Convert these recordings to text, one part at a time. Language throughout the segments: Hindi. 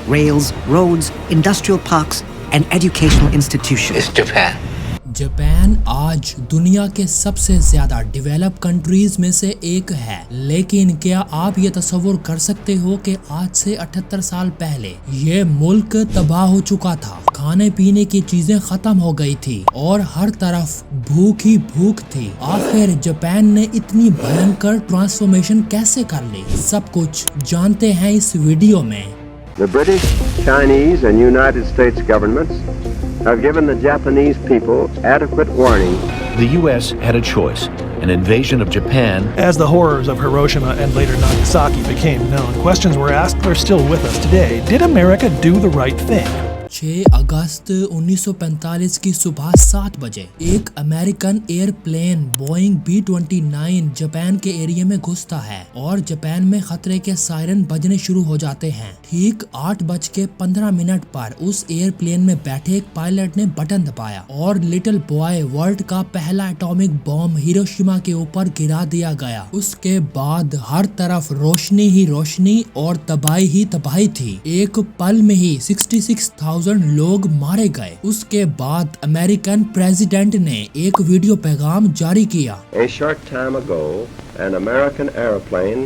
rails, roads, industrial parks, and educational institutions. Is Japan. Japan आज दुनिया के सबसे ज्यादा डेवलप कंट्रीज में से एक है, लेकिन क्या आप ये तस्वुर कर सकते हो कि आज से 78 साल पहले ये मुल्क तबाह हो चुका था। खाने पीने की चीजें खत्म हो गई थी और हर तरफ भूख ही भूख थी। आखिर जापान ने इतनी भयंकर ट्रांसफॉर्मेशन कैसे कर ली, सब कुछ जानते हैं इस वीडियो में। The British, Chinese, and United States governments have given the Japanese people adequate warning. The U.S. had a choice, an invasion of Japan. As the horrors of Hiroshima and later Nagasaki became known, questions were asked that are still with us today. Did America do the right thing? 6 अगस्त 1945 की सुबह 7 बजे एक American airplane Boeing B-29 Japan के एरिया में घुसता है और जापान में खतरे के सायरन बजने शुरू हो जाते हैं। ठीक 8:15 पर उस एयरप्लेन में बैठे एक पायलट ने बटन दबाया और लिटिल बॉय वर्ल्ड का पहला एटॉमिक बॉम्ब हिरोशिमा के ऊपर गिरा दिया गया। उसके बाद हर तरफ रोशनी ही रोशनी और तबाही ही तबाही थी। एक पल में ही 66,000 लोग मारे गए। उसके बाद अमेरिकन प्रेसिडेंट ने एक वीडियो पैगाम जारी किया। A short time ago, an American airplane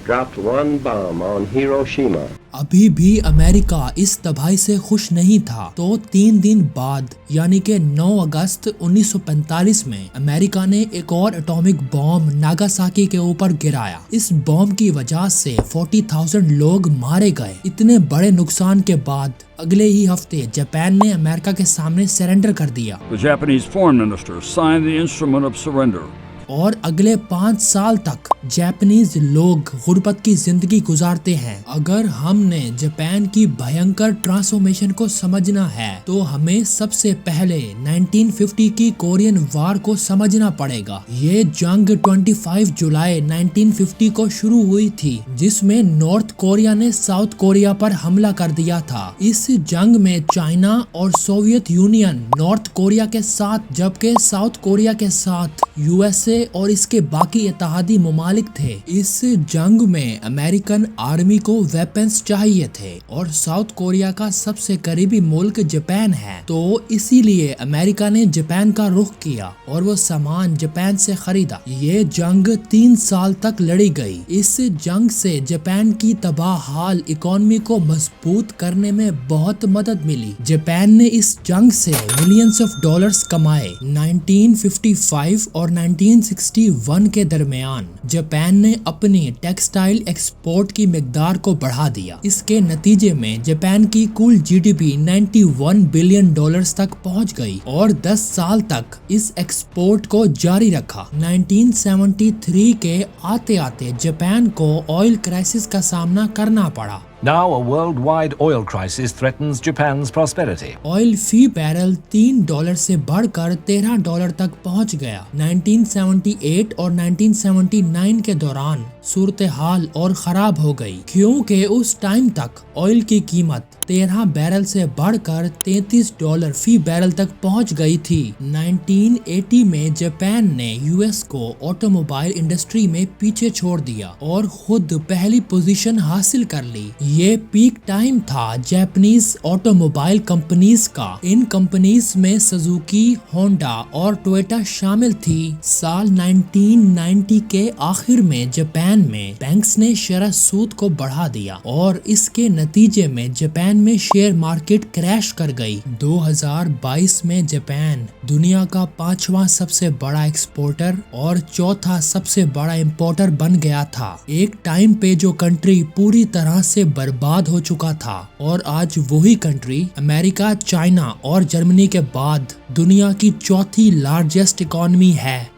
dropped one bomb on Hiroshima. अभी भी अमेरिका इस तबाही से खुश नहीं था, तो 3 दिन बाद यानी कि 9 अगस्त 1945 में अमेरिका ने एक और एटॉमिक बॉम्ब नागासाकी के ऊपर गिराया। इस बॉम्ब की वजह से 40,000 लोग मारे गए। इतने बड़े नुकसान के बाद अगले ही हफ्ते जापान ने अमेरिका के सामने सरेंडर कर दिया। The Japanese foreign minister signed the instrument of surrender. और अगले 5 साल तक जापानीज लोग गुर्बत की जिंदगी गुजारते हैं। अगर हमने जापान की भयंकर ट्रांसफॉर्मेशन को समझना है तो हमें सबसे पहले 1950 की कोरियन वार को समझना पड़ेगा। ये जंग 25 जुलाई 1950 को शुरू हुई थी, जिसमें नॉर्थ कोरिया ने साउथ कोरिया पर हमला कर दिया था। इस जंग में चाइना और सोवियत यूनियन नॉर्थ कोरिया के साथ, जबकि साउथ कोरिया के साथ यूएसए और इसके बाकी इत्तेहादी ममालिक थे। इस जंग में अमेरिकन आर्मी को वेपन्स चाहिए थे और साउथ कोरिया का सबसे करीबी मुल्क जापान है, तो इसीलिए अमेरिका ने जापान का रुख किया और वो सामान जापान से खरीदा। ये जंग 3 साल तक लड़ी गई। इस जंग से जापान की तबाह हाल इकोनॉमी को मजबूत करने में बहुत मदद मिली। जापान ने इस जंग से मिलियंस ऑफ डॉलर्स कमाए। 1955 और 1961 के दरमियान जापान ने अपनी टेक्सटाइल एक्सपोर्ट की मिकदार को बढ़ा दिया। इसके नतीजे में जापान की कुल जीडीपी 91 बिलियन डॉलर्स तक पहुंच गई और 10 साल तक इस एक्सपोर्ट को जारी रखा। 1973 के आते आते जापान को ऑयल क्राइसिस का सामना करना पड़ा। Now a worldwide oil crisis threatens Japan's prosperity. Oil फी बैरल $3 से बढ़कर $13 तक पहुंच गया। 1978 और 1979 के दौरान सूरत हाल और खराब हो गई, क्योंकि उस टाइम तक ऑयल की कीमत 13 बैरल से बढ़कर $33 फी बैरल तक पहुंच गई थी। 1980 में जापान ने यूएस को ऑटोमोबाइल इंडस्ट्री में पीछे छोड़ दिया और खुद पहली पोजीशन हासिल कर ली। ये पीक टाइम था जापानीज ऑटोमोबाइल कंपनीज का। इन कंपनीज में सुजुकी, होंडा और टोयोटा शामिल थी। साल 1990 के आखिर में जापान में बैंक्स ने शरह सूद को बढ़ा दिया और इसके नतीजे में जापान में शेयर मार्केट क्रैश कर गई। 2022 में जापान दुनिया का 5वां सबसे बड़ा एक्सपोर्टर और 4था सबसे बड़ा इंपोर्टर बन गया था। एक टाइम पे जो कंट्री पूरी तरह से बर्बाद हो चुका था और आज वही कंट्री अमेरिका, चाइना और जर्मनी के बाद दुनिया की 4थी लार्जेस्ट इकोनॉमी है।